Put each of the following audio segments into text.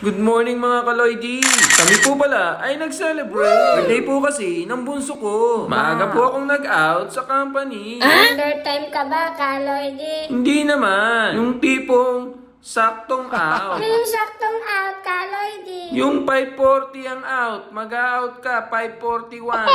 Good morning mga kaloydi! Kami po pala ay nag-celebrate. Birthday po kasi ng bunso ko. Maaga po akong nag-out sa company. Undertime ka ba, Kaloydi? Hindi naman. Yung tipong saktong out. Ano yung saktong out, Kaloydi? Yung 5:40 ang out. Mag-out ka, 5:41.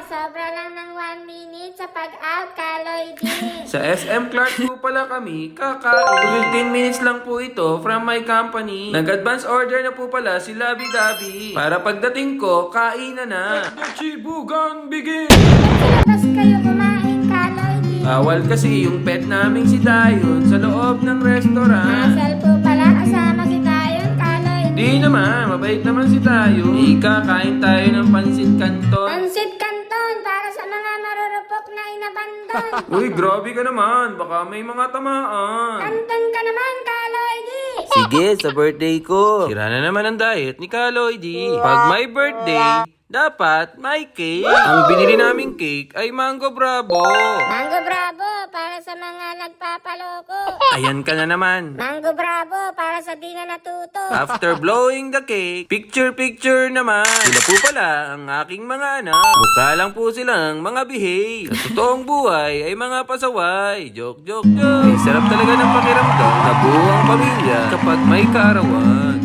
Sobra lang ng 1 minute sa pag-out, Kaloydi. Sa SM Clark po pala kami kakain. 15 minutes lang po ito from my company. Nag-advance order na po pala si Labi Dabi. Para pagdating ko, kainan na. The Chibugan begin! Labas kayo kumain, Kaloydi. Bawal kasi yung pet naming si Dayon sa loob ng restaurant. Asal po pala kasama si Tayon, Kaloydi. Di naman, mabait naman si Dayon. Ika, kain tayo ng pansit kanton. Pansit Canton para sa mga marurupok na inabandon. Uy, grabe ka naman. Baka may mga tamaan. Canton ka naman, Kaloydi. Sige, sa birthday ko. Sira na naman ang diet ni Kaloydi. Pag may birthday, dapat may cake. Ang binili naming cake ay Mango Bravo. Mango Bravo para sa mga nagpapaloko. Ayan ka na naman. Mango Bravo para sa di na natuto. After blowing the cake, picture naman. Sila po pala ang aking mga anak. Mukha lang po silang mga behave. Sa totoong buhay ay mga pasaway. Joke. Ay, sarap talaga ng pakiramdam na buo ang pamilya kapag may kaarawan.